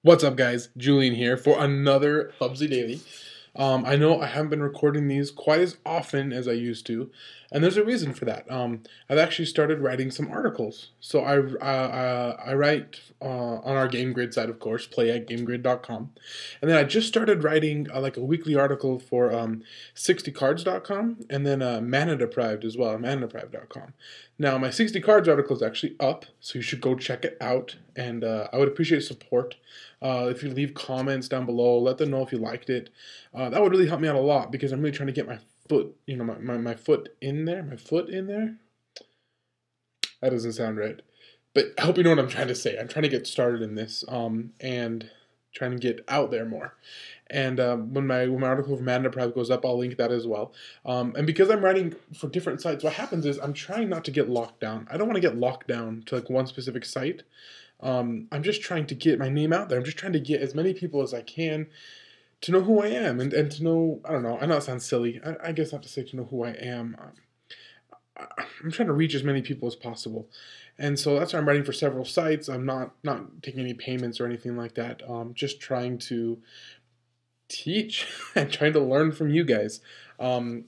What's up, guys? Julian here for another FubsyDaily. I know I haven't been recording these quite as often as I used to, and there's a reason for that. I've actually started writing some articles. So I write on our Game Grid site, of course, play@gamegrid.com, and then I just started writing like a weekly article for 60cards.com, and then Mana Deprived as well, manadeprived.com. Now, my 60 cards article is actually up, so you should go check it out, and I would appreciate support. If you leave comments down below, let them know if you liked it. That would really help me out a lot because I'm really trying to get my foot, my foot in there. My foot in there? That doesn't sound right. But I hope you know what I'm trying to say. I'm trying to get started in this and trying to get out there more. And when my article for Mana Deprived goes up, I'll link that as well. And because I'm writing for different sites, what happens is I'm trying not to get locked down. I don't want to get locked down to like one specific site. I'm just trying to get my name out there. I'm just trying to get as many people as I can to know who I am and to know, I don't know, I know it sounds silly. I guess not to say to know who I am. I'm trying to reach as many people as possible. And so that's why I'm writing for several sites. I'm not taking any payments or anything like that. Just trying to teach and trying to learn from you guys. And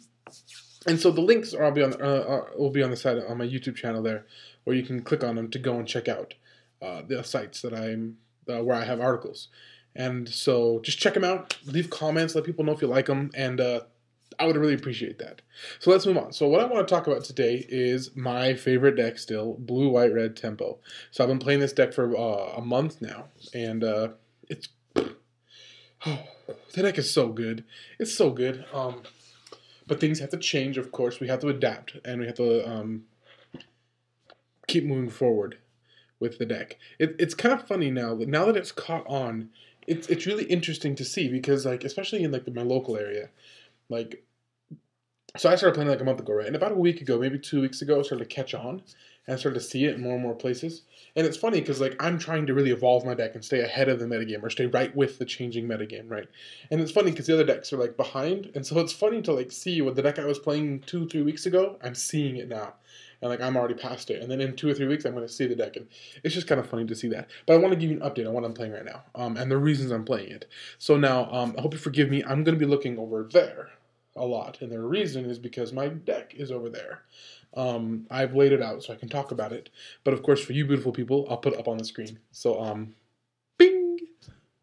so the links will be on the side on my YouTube channel there, where you can click on them to go and check out the sites that where I have articles. And so just check them out, leave comments, let people know if you like them, and I would really appreciate that. So let's move on. So what I want to talk about today is my favorite deck still, Blue, White, Red Tempo. So I've been playing this deck for a month now, and it's the deck is so good. It's so good. But things have to change, of course. We have to adapt, and we have to keep moving forward with the deck. It's kind of funny now that it's caught on. It's really interesting to see because, like, especially in like my local area, like, so I started playing like a month ago, right? And about a week ago, maybe 2 weeks ago, I started to catch on and I started to see it in more and more places. And it's funny because like I'm trying to really evolve my deck and stay ahead of the metagame or stay right with the changing metagame, right? And it's funny because the other decks are like behind, and so it's funny to like see what the deck I was playing 2-3 weeks ago, I'm seeing it now. And like I'm already past it, and then in 2 or 3 weeks I'm going to see the deck, and it's just kind of funny to see that. But I want to give you an update on what I'm playing right now, and the reasons I'm playing it. So now, I hope you forgive me. I'm going to be looking over there a lot, and the reason is because my deck is over there. I've laid it out so I can talk about it, but of course for you beautiful people, I'll put it up on the screen. So bing,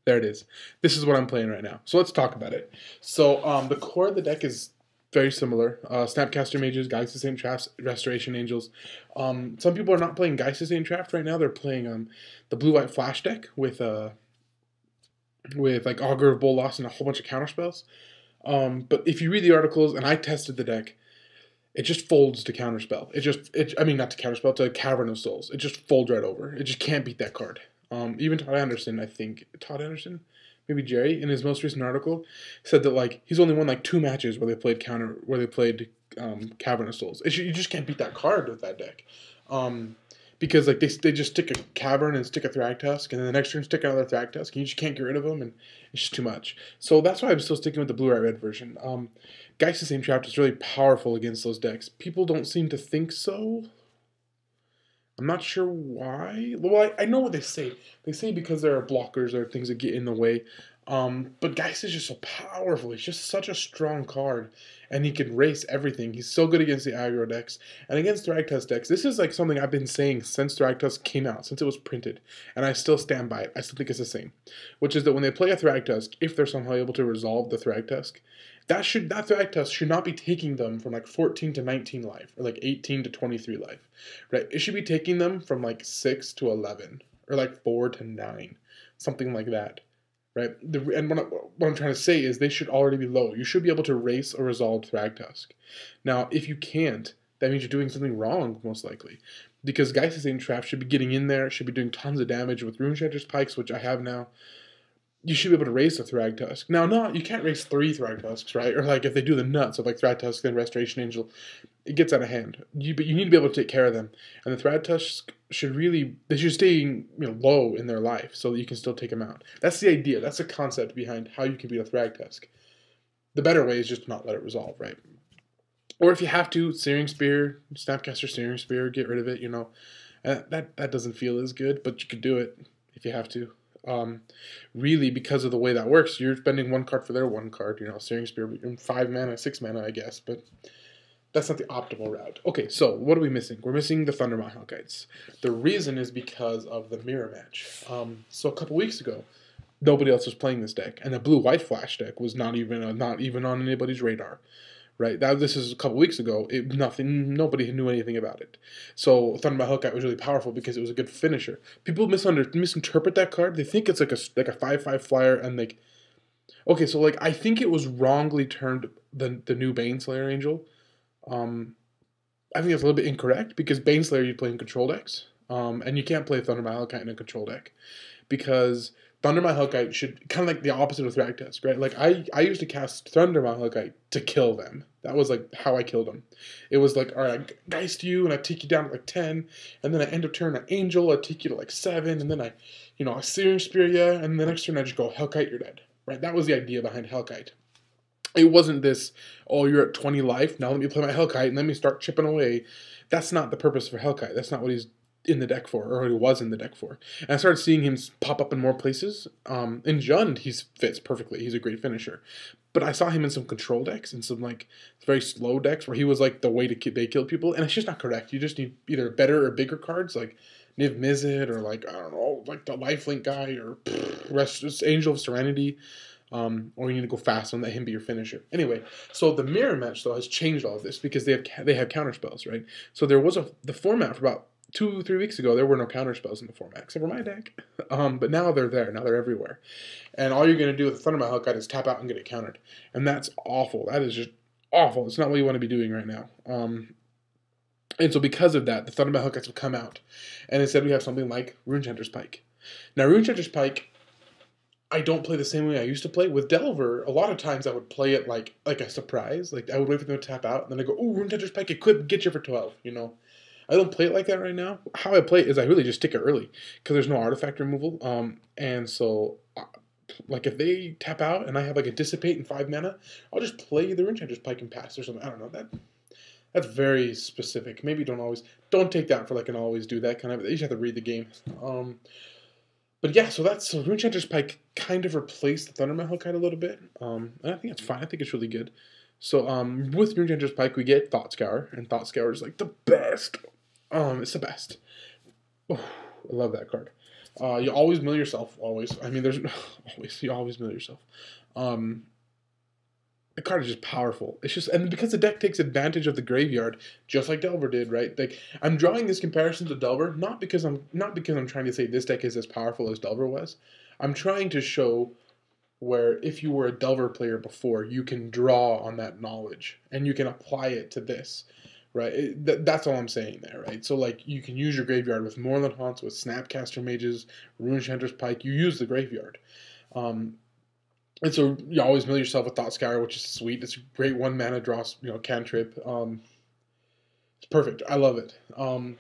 there it is. This is what I'm playing right now. So let's talk about it. So the core of the deck is very similar. Snapcaster Mages, Geist of St. Traft, Restoration Angels. Some people are not playing Geist of St. Traft right now. They're playing the blue-white flash deck with like Augur of Bolas and a whole bunch of counterspells. But if you read the articles, and I tested the deck, it just folds to Counterspell. I mean, not to Counterspell, to Cavern of Souls. It just folds right over. It just can't beat that card. Even Todd Anderson, I think, maybe Jerry, in his most recent article, said that like he's only won like 2 matches where they played Cavern of Souls. You just can't beat that card with that deck. Because like they just stick a Cavern and stick a Thragtusk, and then the next turn stick another Thragtusk, and you just can't get rid of them, and it's just too much. So that's why I'm still sticking with the blue, white, red version. Geist of St. Traft is really powerful against those decks. People don't seem to think so. I'm not sure why. Well, I know what they say. They say because there are blockers or things that get in the way. But Geist is just so powerful. He's just such a strong card. And he can race everything. He's so good against the aggro decks. And against Thragtusk decks, this is like something I've been saying since Thragtusk came out, since it was printed. And I still stand by it. I still think it's the same. Which is that when they play a Thragtusk, if they're somehow able to resolve the Thragtusk, that Thragtusk should not be taking them from like 14 to 19 life, or like 18 to 23 life, right? It should be taking them from like 6 to 11, or like 4 to 9, something like that, right? And what I'm trying to say is they should already be low. You should be able to race a resolved Thragtusk. Now, if you can't, that means you're doing something wrong, most likely, because Geist of St. Traft should be getting in there, should be doing tons of damage with Runeshedder's Pikes, which I have now. You should be able to race a Thragtusk. Now, you can't race 3 Thragtusks, right? Or like if they do the nuts of like Thragtusk and Restoration Angel, it gets out of hand. But you need to be able to take care of them. And the Thragtusk should stay low in their life so that you can still take them out. That's the idea. That's the concept behind how you can beat a Thragtusk. The better way is just to not let it resolve, right? Or if you have to, Searing Spear, Snapcaster Searing Spear, get rid of it, That doesn't feel as good, but you could do it if you have to. Really, because of the way that works, you're spending 1 card for their 1 card. You know, Searing Spear in 5 mana, 6 mana, I guess, but that's not the optimal route. Okay, so what are we missing? We're missing the Thundermaw Hellkites. The reason is because of the mirror match. So a couple weeks ago, nobody else was playing this deck, and the blue-white flash deck was not even on anybody's radar. Right, this is a couple weeks ago. Nobody knew anything about it. So Thundermaw Hellkite was really powerful because it was a good finisher. People misinterpret that card. They think it's like a 5/5 flyer, and like, okay, so like I think it was wrongly termed the new Baneslayer Angel. I think it's a little bit incorrect because Baneslayer you play in control decks, and you can't play Thundermaw Hellkite in a control deck because Thundermaw Hellkite should kind of like the opposite of Thragtusk, right? Like I used to cast Thundermaw Hellkite to kill them. That was like how I killed them. It was like, all right, I Geist you and I take you down to like 10, and then I end of turn an Angel, I take you to like 7, and then I Searing Spear you, and the next turn I just go Hellkite, you're dead, right? That was the idea behind Hellkite. It wasn't this, oh, you're at 20 life, now let me play my Hellkite and let me start chipping away. That's not the purpose for Hellkite. That's not what he's in the deck for, or what he was in the deck for. And I started seeing him pop up in more places. In Jund, he fits perfectly. He's a great finisher. But I saw him in some control decks and some like very slow decks where he was like the way they kill people, and it's just not correct. You just need either better or bigger cards like Niv Mizzet or like, I don't know, like the Lifelink guy or Angel of Serenity. Or you need to go fast and let him be your finisher. Anyway, so the mirror match though has changed all of this because they have counterspells, right? So there was the format for about 2-3 weeks ago. There were no counterspells in the format except for my deck, but now they're there. Now they're everywhere, and all you're gonna do with the Thundermaw Hellkite is tap out and get it countered, and that's awful. That is just awful. It's not what you want to be doing right now. And so because of that, the Thundermaw Hellkites have come out, and instead we have something like Runechanter's Pike. Now Runechanter's Pike, I don't play the same way I used to play. With Delver, a lot of times I would play it like a surprise. Like, I would wait for them to tap out, and then I go, ooh, Runechanter's Pike, it could get you for 12, you know? I don't play it like that right now. How I play it is I really just stick it early, because there's no artifact removal. And so, like, if they tap out, and I have, like, a Dissipate and 5 mana, I'll just play the Runechanter's Pike and pass or something. I don't know. That's very specific. Maybe don't take that for, like, an always do that kind of, you just have to read the game. But yeah, so Runechanter's Pike kind of replaced the Thundermaw Hellkite a little bit, and I think it's fine. I think it's really good. So with Runechanter's Pike, we get Thought Scour, and Thought Scour is like the best. It's the best. Oh, I love that card. You always mill yourself. Always. I mean, there's always you always mill yourself. The card is just powerful. It's just, and because the deck takes advantage of the graveyard, just like Delver did, right? Like, I'm drawing this comparison to Delver, not because I'm trying to say this deck is as powerful as Delver was. I'm trying to show where if you were a Delver player before, you can draw on that knowledge and you can apply it to this, right? That's all I'm saying there, right? So like, you can use your graveyard with Moorland Haunts, with Snapcaster Mages, Runechanter's Pike. You use the graveyard. And so you always mill yourself with Thought Scour, which is sweet. It's a great 1 mana draw, cantrip. It's perfect. I love it.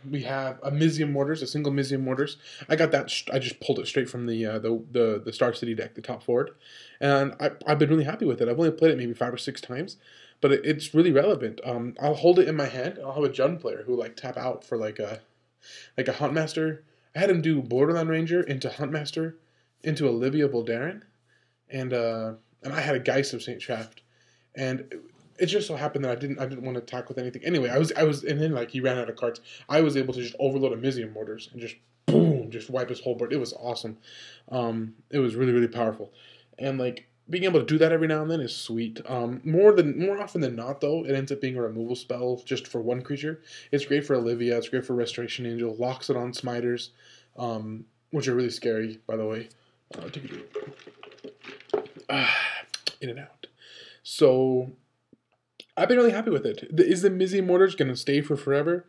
We have a Mizium Mortars, a single Mizium Mortars. I got that. I just pulled it straight from the Star City deck, the top forward, and I've been really happy with it. I've only played it maybe 5 or 6 times, but it's really relevant. I'll hold it in my hand. I'll have a Jund player who like tap out for like a Huntmaster. I had him do Borderland Ranger into Huntmaster into Olivia Voldaren. And I had a Geist of St. Shaft, and it just so happened that I didn't want to attack with anything. Anyway, I was, and then like he ran out of cards. I was able to just overload a Mizium Mortars and just boom, just wipe his whole board. It was awesome. It was really, really powerful, and like being able to do that every now and then is sweet. More often than not, though, it ends up being a removal spell just for 1 creature. It's great for Olivia. It's great for Restoration Angel. Locks it on Smiters, which are really scary, by the way. In and out. So I've been really happy with it. Is the Mizium Mortars going to stay for forever?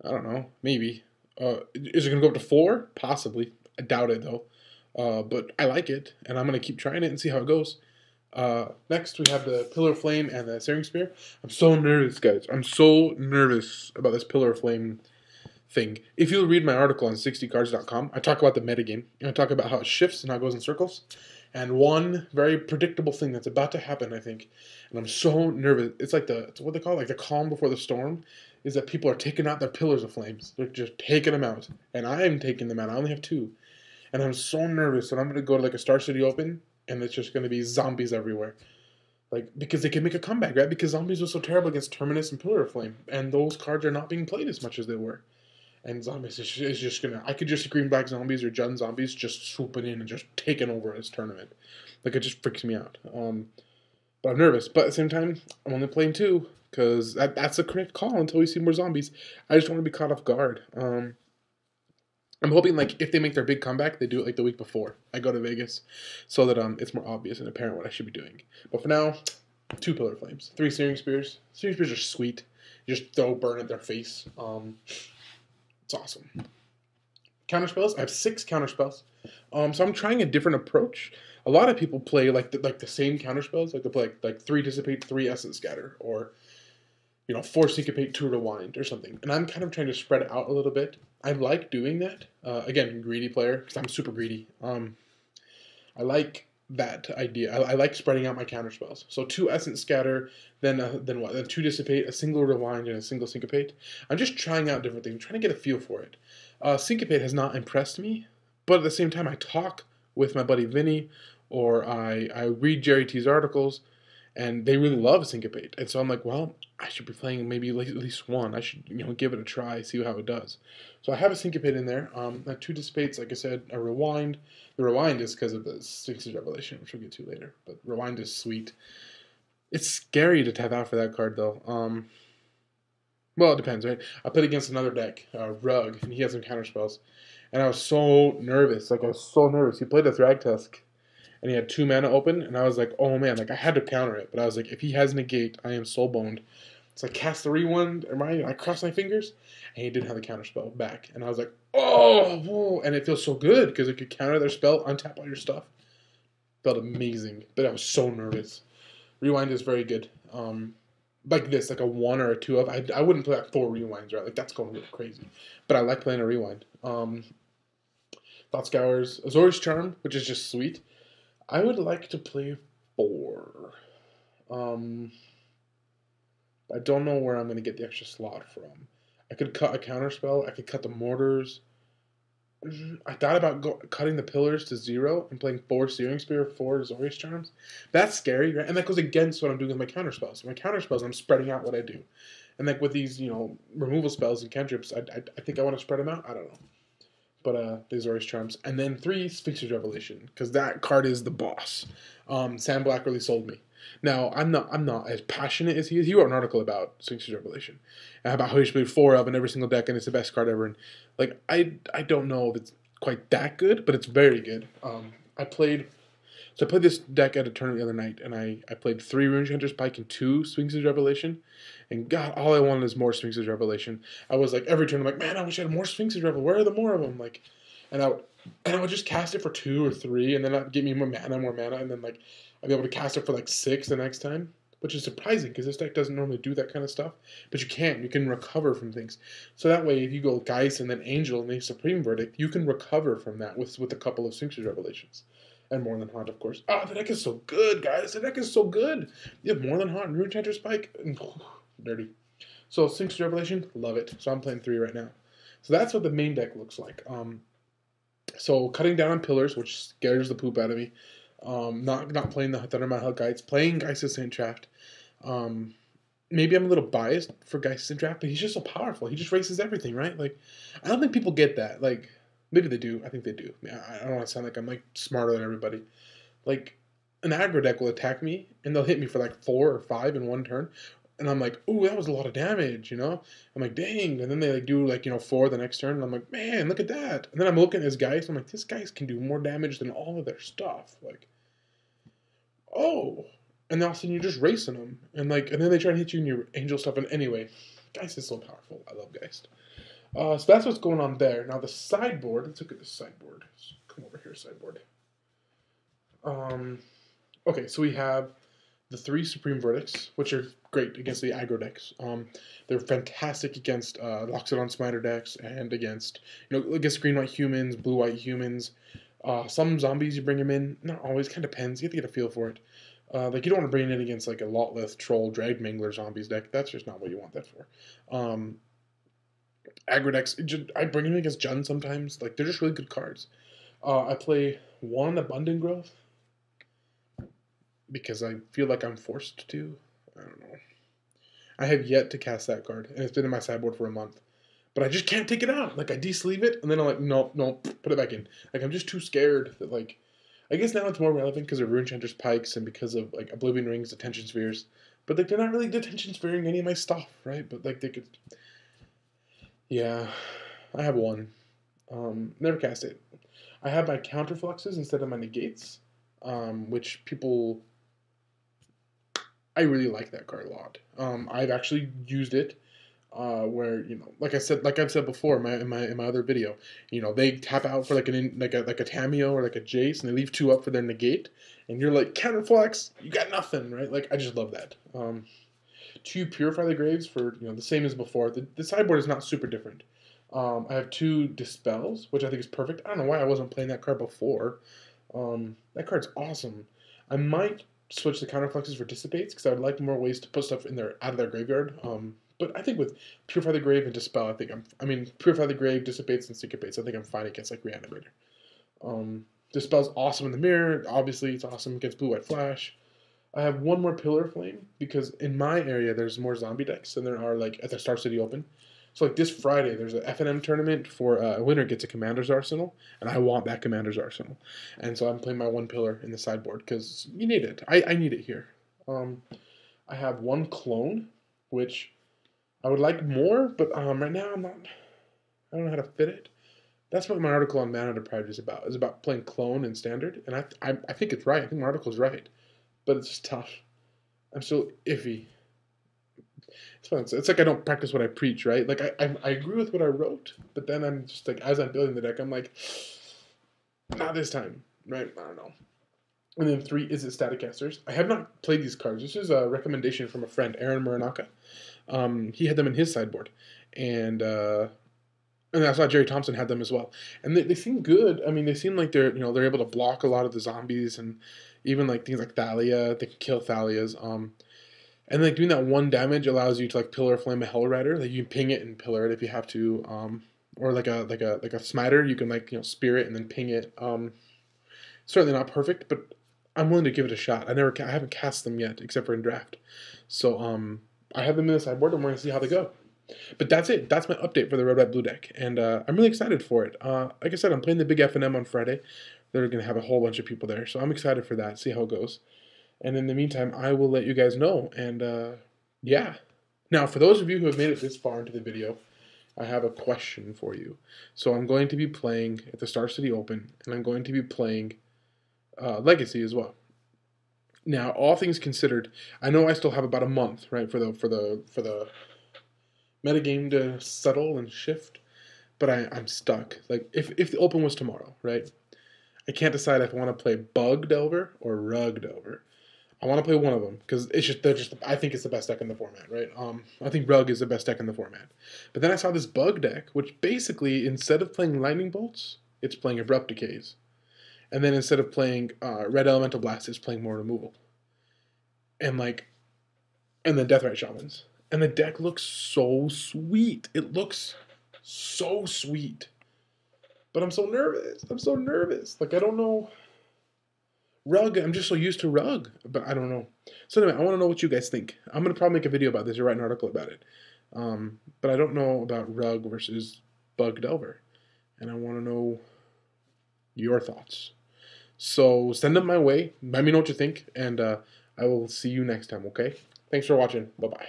I don't know. Maybe. Is it going to go up to 4? Possibly. I doubt it, though. But I like it, and I'm going to keep trying it and see how it goes. Next, we have the Pillar of Flame and the Searing Spear. I'm so nervous, guys. I'm so nervous about this Pillar of Flame thing. If you'll read my article on 60cards.com, I talk about the metagame, and I talk about how it shifts and how it goes in circles. And one very predictable thing that's about to happen, I think, and I'm so nervous. It's like it's what they call it, like the calm before the storm, is that people are taking out their pillars of flames. They're just taking them out, and I am taking them out. I only have 2, and I'm so nervous that I'm gonna go to like a Star City Open, and it's just gonna be zombies everywhere. Like, because they can make a comeback, right? Because zombies were so terrible against Terminus and Pillar of Flame, and those cards are not being played as much as they were. And zombies is just gonna. I could just see green black zombies or Jund zombies just swooping in and just taking over this tournament. Like, it just freaks me out. But I'm nervous. But at the same time, I'm only playing two because that's the correct call until we see more zombies. I just don't want to be caught off guard. I'm hoping, like, if they make their big comeback, they do it like the week before I go to Vegas, so that it's more obvious and apparent what I should be doing. But for now, 2 Pillar Flames, 3 Searing Spears. Searing Spears are sweet. You just throw burn at their face. It's awesome. Counterspells. I have 6 counterspells. So I'm trying a different approach. A lot of people play like the same counterspells. Like they play like 3 Dissipate, 3 Essence Scatter, or 4 Syncopate, 2 Rewind, or something. And I'm kind of trying to spread it out a little bit. I like doing that. Again, greedy player, because I'm super greedy. I like that idea. I like spreading out my counterspells. So 2 Essence Scatter, then what? Then 2 Dissipate, a single Rewind, and a single Syncopate. I'm just trying out different things, trying to get a feel for it. Syncopate has not impressed me, but at the same time, I talk with my buddy Vinny, or I read Jerry T's articles, and they really love Syncopate. And so I'm like, well, I should be playing maybe at least one. I should, give it a try, see how it does. So I have a Syncopate in there. I have 2 Dissipates, like I said, a Rewind. The Rewind is because of the Sphinx's Revelation, which we'll get to later. But Rewind is sweet. It's scary to tap out for that card, though. Well, it depends, right? I played against another deck, Rug, and he had some counterspells. And I was so nervous. Like, I was so nervous. He played a Thragtusk, and he had 2 mana open, and I was like, oh man, like I had to counter it, but I was like, if he has negate, I am soul boned. So I cast the Rewind, I crossed my fingers, and he didn't have the counterspell back, and I was like, oh, whoa. And it feels so good because it could counter their spell, untap all your stuff. Felt amazing, but I was so nervous. Rewind is very good. Like this, like a 1 or a 2 of. I wouldn't play like 4 Rewinds, right? Like that's going really crazy, but I like playing a Rewind. Thought Scours, Azorius Charm, which is just sweet. I would like to play 4. I don't know where I'm going to get the extra slot from. I could cut a Counterspell. I could cut the Mortars. I thought about cutting the Pillars to 0 and playing 4 Searing Spear, 4 Azorius Charms. That's scary, right? And that goes against what I'm doing with my Counterspells. My Counterspells, I'm spreading out what I do. And like with these, removal spells and cantrips, I think I want to spread them out. I don't know. But the Azorius Charms. And then 3, Sphinx's Revelation, because that card is the boss. Sam Black really sold me. Now, I'm not as passionate as he is. He wrote an article about Sphinx's Revelation, and about how he should play 4 of in every single deck, and it's the best card ever. And like, I don't know if it's quite that good, but it's very good. I played this deck at a tournament the other night, and I played 3 Runechanter's Pike and 2 Sphinx's Revelation, and God, all I wanted is more Sphinx's Revelation. I was like, every turn, I'm like, man, I wish I had more Sphinx's Revel. Where are the more of them? Like, and I would just cast it for 2 or 3, and then that'd give me more mana, and then like I'd be able to cast it for like 6 the next time, which is surprising because this deck doesn't normally do that kind of stuff. But you can recover from things. So that way, if you go Geist and then Angel and then Supreme Verdict, you can recover from that with a couple of Sphinx's Revelations. And More Than Haunt, of course. Oh, the deck is so good, guys. The deck is so good. You have More Than Haunt and Runechanter's Spike. Dirty. So Sphinx's Revelation, love it. So I'm playing 3 right now. So that's what the main deck looks like. So cutting down on Pillars, which scares the poop out of me. Not playing the Thundermount Hell Guides, playing Geist of Saint Draft. Maybe I'm a little biased for Geist of Saint Draft, but he's just so powerful. He just races everything, right? Like, I don't think people get that. Like, maybe they do. I think they do. I don't want to sound like I'm like smarter than everybody. Like, an aggro deck will attack me, and they'll hit me for like 4 or 5 in one turn. And I'm like, ooh, that was a lot of damage, I'm like, dang. And then they like do like, 4 the next turn. And I'm like, man, look at that. And then I'm looking at his Geist. I'm like, this Geist can do more damage than all of their stuff. Like, oh. And then all of a sudden you're just racing them. And then they try to hit you in your Angel stuff. And anyway, Geist is so powerful. I love Geist. So that's what's going on there. Now the sideboard. Let's look at the sideboard. Let's come over here, sideboard. Okay, so we have the 3 Supreme Verdicts, which are great against the aggro decks. They're fantastic against Loxodon Smiter decks and against green-white humans, blue-white humans. Some zombies you bring them in. Not always, kind of depends. You have to get a feel for it. Like, you don't want to bring it in against like a Lotleth, Troll, Drag Mangler zombies deck. That's just not what you want that for. Aggro decks, I bring them against Jund sometimes. Like, they're just really good cards. I play one Abundant Growth because I feel like I'm forced to. I don't know. I have yet to cast that card, and it's been in my sideboard for a month. But I just can't take it out. Like, I de-sleeve it, and then I'm like, no, put it back in. Like, I'm just too scared that, like... I guess now it's more relevant because of Rune Chanter's Pikes and because of, like, Oblivion Rings, Detention Spheres. But, like, they're not really Detention Sphering any of my stuff, right? But, like, they could... Yeah, I have one. Never cast it. I have my Counterfluxes instead of my Negates, which people... I really like that card a lot. I've actually used it where, you know, like I've said before in my other video, you know, they tap out for like a Tameo or like a Jace, and they leave 2 up for their negate, and you're like, Counterflux, you got nothing, right? Like, I just love that. 2 Purify the Graves for, you know, the same as before. The sideboard is not super different. I have 2 Dispels, which I think is perfect. I don't know why I wasn't playing that card before. That card's awesome. I might switch the Counterfluxes for Dissipates because I would like more ways to put stuff in there out of their graveyard. But I think with Purify the Grave and Dispel, Purify the Grave, Dissipates, and Syncopates, I think I'm fine against, like, Reanimator. Dispel's awesome in the mirror. Obviously, it's awesome against Blue-White Flash. I have one more Pillar Flame, because in my area, there's more zombie decks than there are, like, at the Star City Open. So, like, this Friday, there's an FNM tournament for a winner gets a Commander's Arsenal, and I want that Commander's Arsenal. And so I'm playing my 1 Pillar in the sideboard, because you need it. I need it here. I have 1 Clone, which... I would like more, but right now I don't know how to fit it. That's what my article on Mana Deprived is about. It's about playing Clone and Standard, and I think it's right. I think my article is right, but it's just tough. I'm still iffy. It's fun. It's like I don't practice what I preach, right? Like, I agree with what I wrote, but then I'm just like, as I'm building the deck, I'm like, not this time, right? I don't know. And then 3 is it Static Casters. I have not played these cards. This is a recommendation from a friend, Aaron Muranaka. He had them in his sideboard, and I saw Jerry Thompson had them as well, and they seem good. I mean, they seem like they're they're able to block a lot of the zombies, and even like things like Thalia, they can kill Thalias. And like doing that 1 damage allows you to like Pillar Flame a Hell Rider. Like you can ping it and pillar it if you have to, or like a Smiter, you can like spear it and then ping it. Certainly not perfect, but I'm willing to give it a shot. I haven't cast them yet except for in draft, so I have them in the sideboard, and we're going to see how they go. But that's it. That's my update for the Red, White, Blue deck, and I'm really excited for it. Like I said, I'm playing the big FNM on Friday. They're going to have a whole bunch of people there, so I'm excited for that, see how it goes. And in the meantime, I will let you guys know, and yeah. Now, for those of you who have made it this far into the video, I have a question for you. So I'm going to be playing at the Star City Open, and I'm going to be playing Legacy as well. Now, all things considered, I know I still have about a month, right, for the metagame to settle and shift, but I'm stuck. Like, if the Open was tomorrow, right, I can't decide if I want to play Bug Delver or Rug Delver. I want to play one of them because I think it's the best deck in the format, right? I think Rug is the best deck in the format. But then I saw this Bug deck, which basically instead of playing Lightning Bolts, it's playing Abrupt Decays. And then instead of playing Red Elemental Blast, it's playing more removal. And then Deathrite Shamans. And the deck looks so sweet. It looks so sweet. But I'm so nervous. Like, I don't know. Rug, I'm just so used to Rug. But I don't know. So anyway, I want to know what you guys think. I'm going to probably make a video about this or write an article about it. But I don't know about Rug versus Bug Delver. And I want to know your thoughts. So send them my way. Let me know what you think, and I will see you next time, okay? Thanks for watching. Bye-bye.